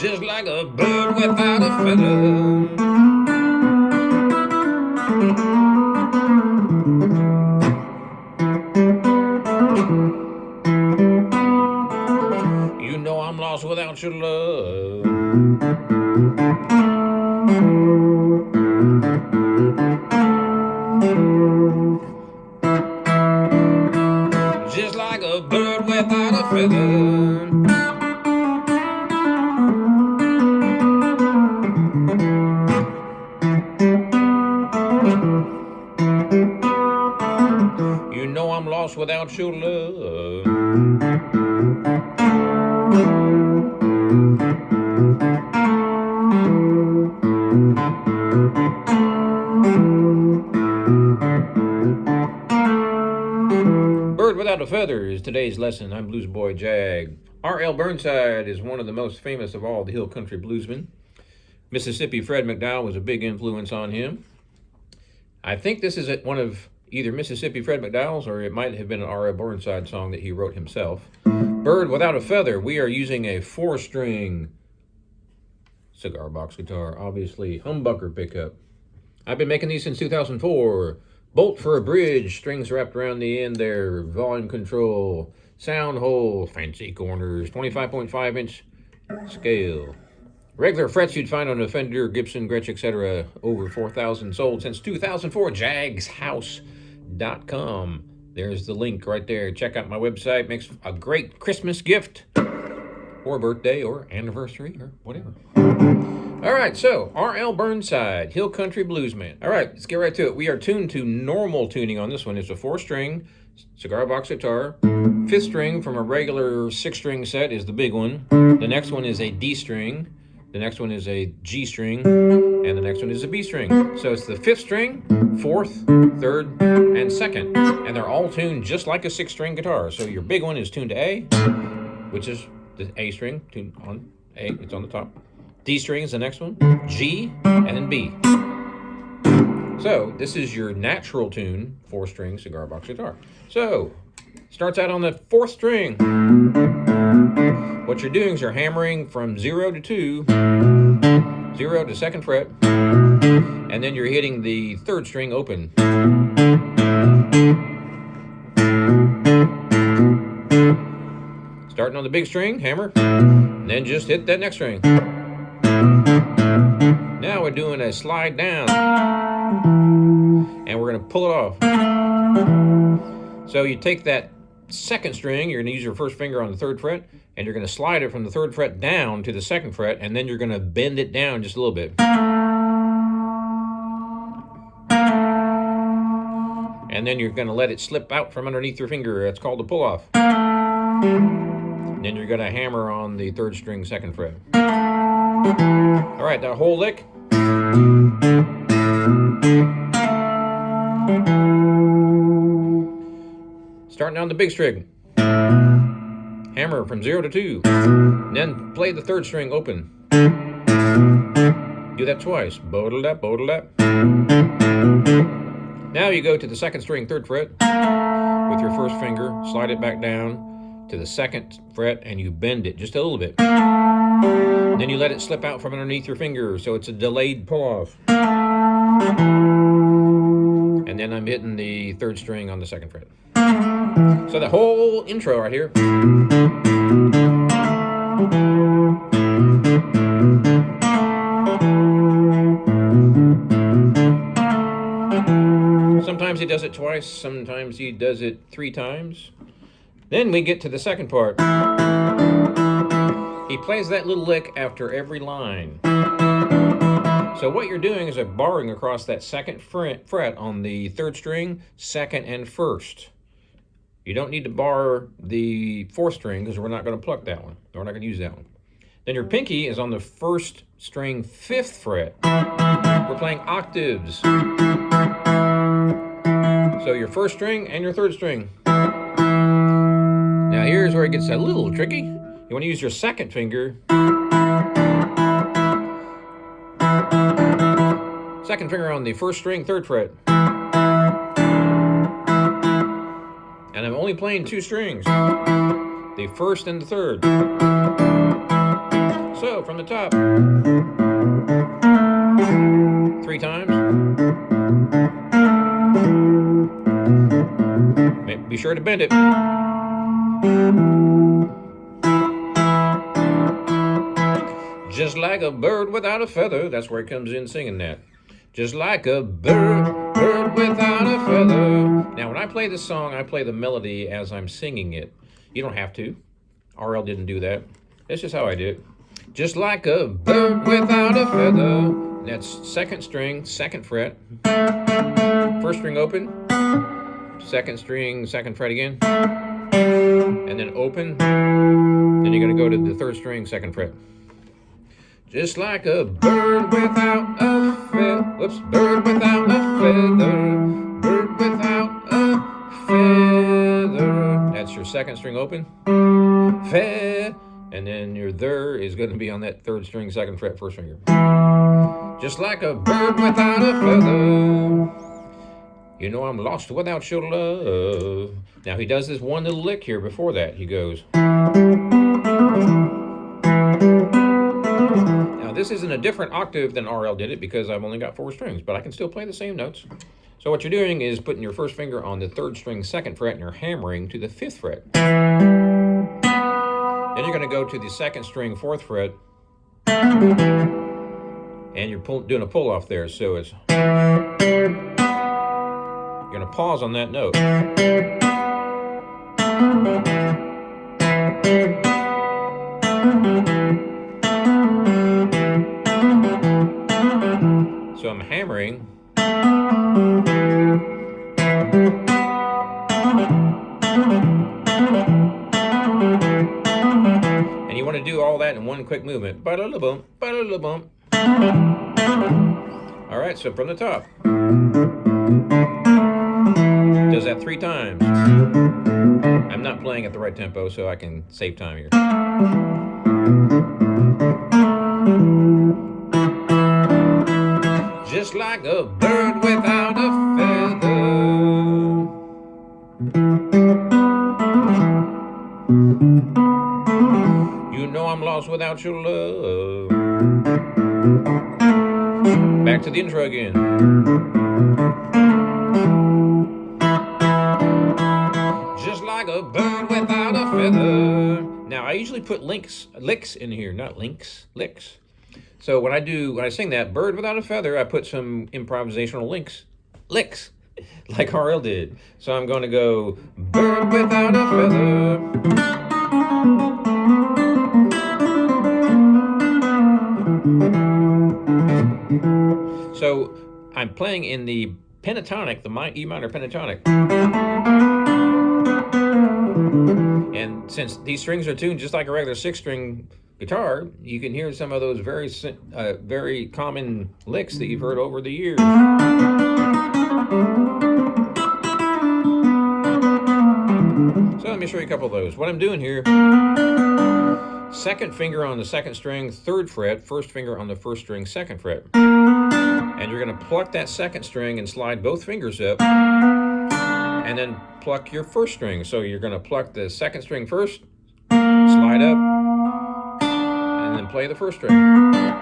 Just like a bird without a feather. You know I'm lost without your love. Just like a bird without a feather. You know I'm lost without your love. Bird Without a Feather is today's lesson. I'm Bluesboy Jag. R.L. Burnside is one of the most famous of all the hill country bluesmen. Mississippi Fred McDowell was a big influence on him. I think this is one of either Mississippi Fred McDowell's or it might have been an R.L. Burnside song that he wrote himself. Bird Without a Feather. We are using a 4-string cigar box guitar, obviously humbucker pickup. I've been making these since 2004. Bolt for a bridge, strings wrapped around the end there, volume control, sound hole, fancy corners, 25.5-inch scale. Regular frets you'd find on a Fender, Gibson, Gretsch, etc. Over 4,000 sold since 2004. jagshouse.com. There's the link right there. Check out my website. Makes a great Christmas gift or birthday or anniversary or whatever. All right, so R.L. Burnside, Hill Country Bluesman. All right, let's get right to it. We are tuned to normal tuning on this one. It's a 4-string cigar box guitar. 5th string from a regular 6-string set is the big one. The next one is a D string. The next one is a G string, and the next one is a B string. So it's the 5th string, 4th, 3rd, and 2nd. And they're all tuned just like a 6-string guitar. So your big one is tuned to A, which is the A string, tuned on A, it's on the top. D string is the next one, G, and then B. So this is your natural tune 4-string cigar box guitar. So starts out on the 4th string. What you're doing is you're hammering from 0 to 2, 0 to 2nd fret, and then you're hitting the 3rd string open. Starting on the big string, hammer, and then just hit that next string. Now we're doing a slide down, and we're going to pull it off. So you take that 2nd string, you're going to use your first finger on the 3rd fret, and you're going to slide it from the 3rd fret down to the 2nd fret, and then you're going to bend it down just a little bit. And then you're going to let it slip out from underneath your finger. That's called a pull-off. Then you're going to hammer on the 3rd string 2nd fret. All right, that whole lick. Starting on the big string. Hammer from 0 to 2. Then play the 3rd string open. Do that twice. Bodle that, bodle that. Now you go to the 2nd string, 3rd fret. With your first finger, slide it back down to the 2nd fret, and you bend it just a little bit. Then you let it slip out from underneath your finger, so it's a delayed pull-off. And then I'm hitting the 3rd string on the 2nd fret. So the whole intro right here. Sometimes he does it twice, sometimes he does it 3 times. Then we get to the second part. He plays that little lick after every line. So what you're doing is a barring across that 2nd fret on the 3rd string, 2nd and 1st. You don't need to bar the 4th string because we're not going to pluck that one. We're not going to use that one. Then your pinky is on the 1st string, 5th fret. We're playing octaves. So your 1st string and your 3rd string. Now here's where it gets a little tricky. You want to use your 2nd finger Second finger on the first string, 3rd fret. And I'm only playing 2 strings, the 1st and the 3rd. So from the top, 3 times. Be sure to bend it. Just like a bird without a feather. That's where it comes in singing that. Just like a bird without a feather. Now, when I play this song, I play the melody as I'm singing it. You don't have to. RL didn't do that. That's just how I did it. Just like a bird without a feather. That's 2nd string, 2nd fret. 1st string open. 2nd string, 2nd fret again. And then open. Then you're going to go to the 3rd string, 2nd fret. Just like a bird without a feather. Whoops, bird without a feather. Bird without a feather. That's your 2nd string open. Fe. And then your there is going to be on that 3rd string, 2nd fret, 1st finger. Just like a bird without a feather. You know I'm lost without your love. Now he does this one little lick here before that. He goes. Now this is in a different octave than RL did it because I've only got 4 strings, but I can still play the same notes. So what you're doing is putting your 1st finger on the 3rd string, 2nd fret, and you're hammering to the 5th fret. Then you're going to go to the 2nd string, 4th fret, and you're doing a pull off there. So it's you're going to pause on that note. So I'm hammering. And you want to do all that in one quick movement. Ba-da-da-bump, ba-da-da-bump. All right, so from the top. Does that 3 times. I'm not playing at the right tempo, so I can save time here. Just like a bird without a feather. You know I'm lost without your love. Back to the intro again. Just like a bird without a feather. Now I usually put licks in here, not links, licks. So when I sing that bird without a feather, I put some improvisational licks, like RL did. So I'm going to go bird without a feather. So I'm playing in the pentatonic, the E minor pentatonic. And since these strings are tuned just like a regular 6-string guitar, you can hear some of those very common licks that you've heard over the years. So let me show you a couple of those. What I'm doing here, 2nd finger on the 2nd string, 3rd fret, 1st finger on the 1st string, 2nd fret. And you're going to pluck that 2nd string and slide both fingers up, and then pluck your 1st string. So you're going to pluck the 2nd string first, slide up, and then play the 1st string.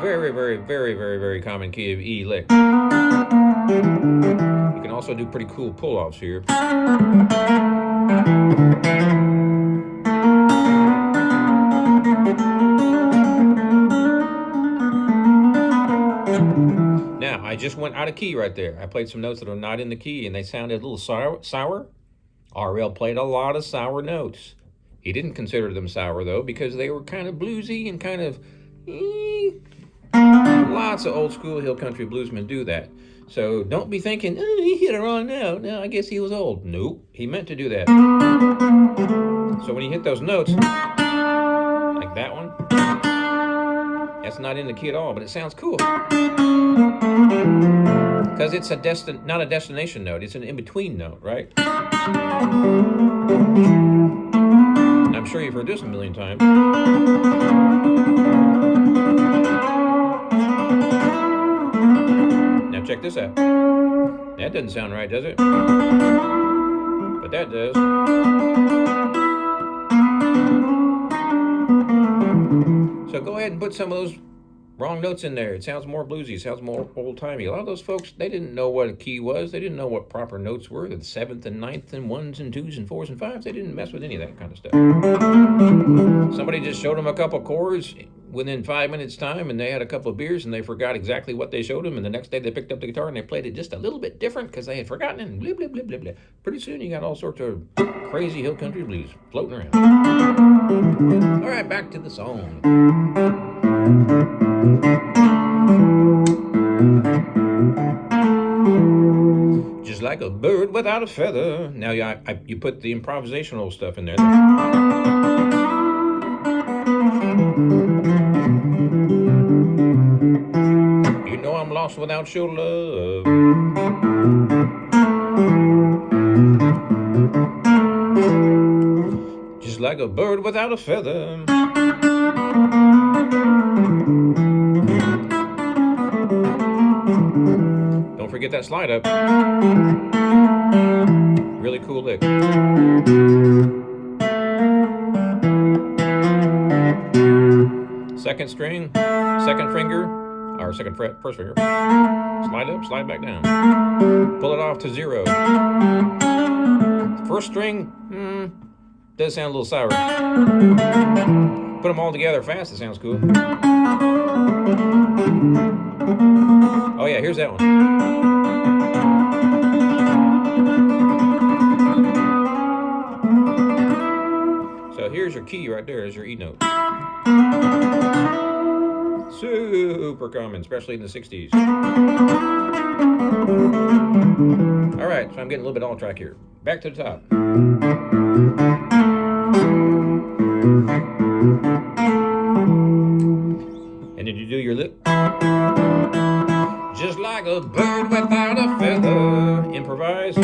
Very, very, very, very, very common key of E lick. You can also do pretty cool pull-offs here. Now, I just went out of key right there. I played some notes that are not in the key, and they sounded a little sour. RL played a lot of sour notes. He didn't consider them sour, though, because they were kind of bluesy and kind of... Lots of old-school hill country bluesmen do that. So don't be thinking, oh, he hit a wrong note. No, I guess he was old. Nope, he meant to do that. So when you hit those notes, like that one, that's not in the key at all, but it sounds cool. Because it's not a destination note, it's an in-between note, right? I'm sure you've heard this a million times. Now check check this out. That doesn't sound right, does it? But that does. So go ahead and put some of those wrong notes in there. It sounds more bluesy. It sounds more old-timey. A lot of those folks, they didn't know what a key was. They didn't know what proper notes were. The seventh and ninth and ones and twos and fours and fives. They didn't mess with any of that kind of stuff. Somebody just showed them a couple chords within 5 minutes time, and they had a couple of beers, and they forgot exactly what they showed them, and the next day they picked up the guitar and they played it just a little bit different because they had forgotten it, and blah, blah, blah, blah, blah. Pretty soon you got all sorts of crazy hill country blues floating around. All right, back to the song. Just like a bird without a feather. Now you put the improvisational stuff in there. You know I'm lost without your love. Just like a bird without a feather. Don't forget that slide up. Really cool lick. Second string, second finger, or second fret, first finger. Slide up, slide back down. Pull it off to 0. First string, does sound a little sour. Put them all together fast, it sounds cool. Oh yeah, here's that one. So here's your key right there, is your E note. Super common, especially in the 60s. All right, so I'm getting a little bit off track here. Back to the top. And then you do your lick. Just like a bird without a feather. Improvise.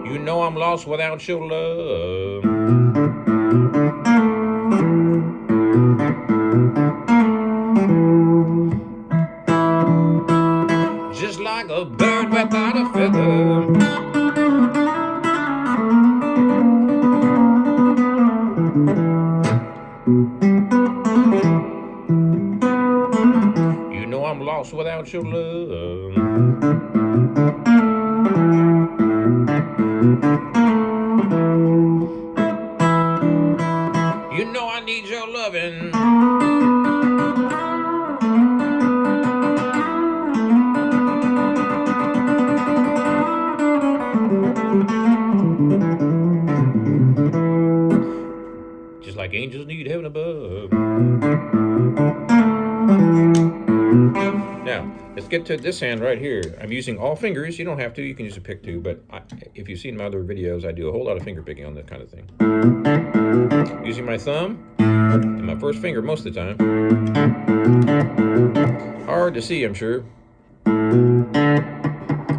You know I'm lost without your love. Just like a bird without a feather. You know I'm lost without your love. You know I need your loving. Just like angels need heaven above. Now, let's get to this hand right here. I'm using all fingers. You don't have to. You can use a pick too. But if you've seen my other videos, I do a whole lot of finger picking on that kind of thing. Using my thumb and my first finger most of the time. Hard to see, I'm sure.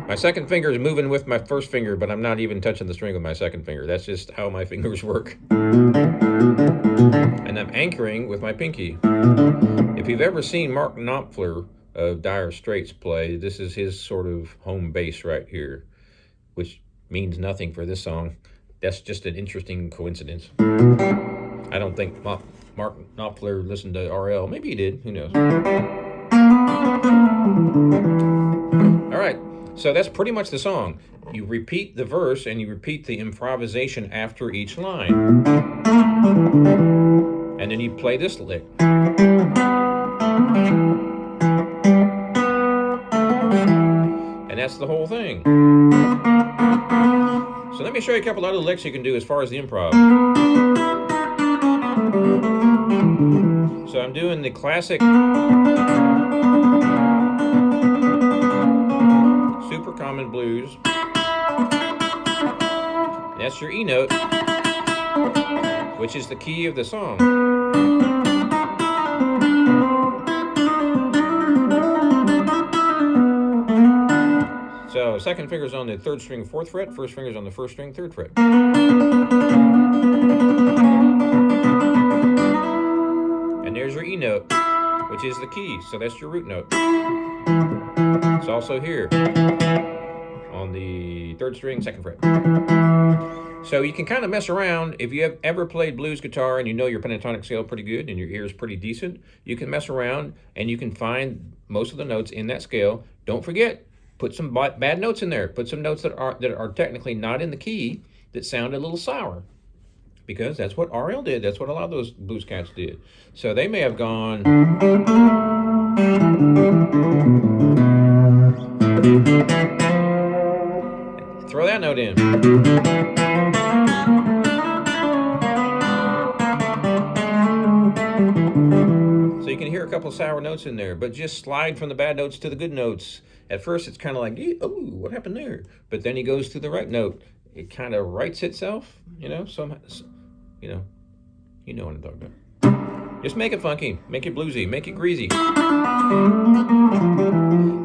My second finger is moving with my first finger, but I'm not even touching the string with my second finger. That's just how my fingers work. And I'm anchoring with my pinky. If you've ever seen Mark Knopfler of Dire Straits play, this is his sort of home base right here, which means nothing for this song. That's just an interesting coincidence. I don't think Mark Knopfler listened to RL. Maybe he did. Who knows? All right. So that's pretty much the song. You repeat the verse and you repeat the improvisation after each line. And then you play this lick. And that's the whole thing. So let me show you a couple other licks you can do as far as the improv. So I'm doing the classic super common blues. That's your E note, which is the key of the song. So second finger's on the third string, fourth fret. First finger's on the first string, third fret. And there's your E note, which is the key, so that's your root note. It's also here on the 3rd string, 2nd fret. So you can kind of mess around. If you have ever played blues guitar and you know your pentatonic scale pretty good and your ear is pretty decent, you can mess around and you can find most of the notes in that scale. Don't forget, put some bad notes in there. Put some notes that are technically not in the key that sound a little sour, because that's what RL did. That's what a lot of those blues cats did. So they may have gone. Throw that note in. So you can hear a couple of sour notes in there, but just slide from the bad notes to the good notes. At first it's kind of like, oh, what happened there? But then he goes to the right note. It kind of writes itself, you know, you know what I'm talking about. Just make it funky, make it bluesy, make it greasy.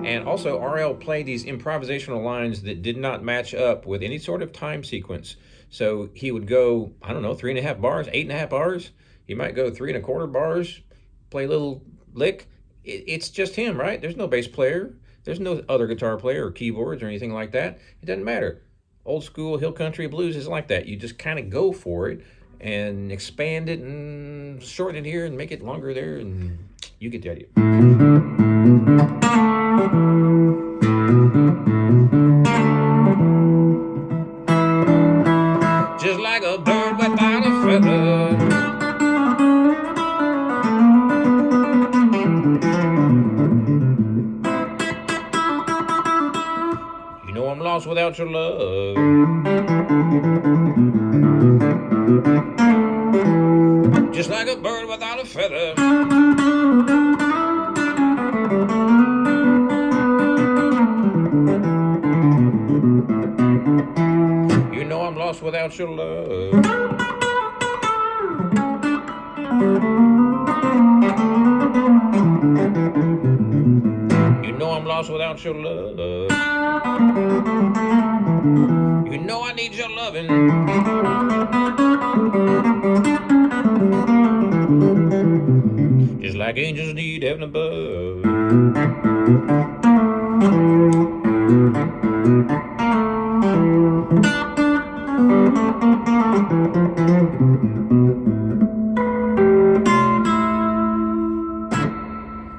And also, RL played these improvisational lines that did not match up with any sort of time sequence. So he would go, I don't know, 3.5 bars, 8.5 bars. He might go 3.25 bars, play a little lick. It's just him, right? There's no bass player. There's no other guitar player or keyboards or anything like that. It doesn't matter. Old school hill country blues is like that. You just kind of go for it and expand it and shorten it here and make it longer there, and you get the idea. Just like a bird without a feather, you know I'm lost without your love. Just like a bird without a feather, you know I'm lost without your love. You know I'm lost without your love. You know I need your loving. Just like angels need heaven above.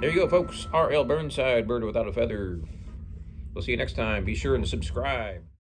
There you go, folks. R.L. Burnside, Bird Without a Feather. We'll see you next time. Be sure and subscribe.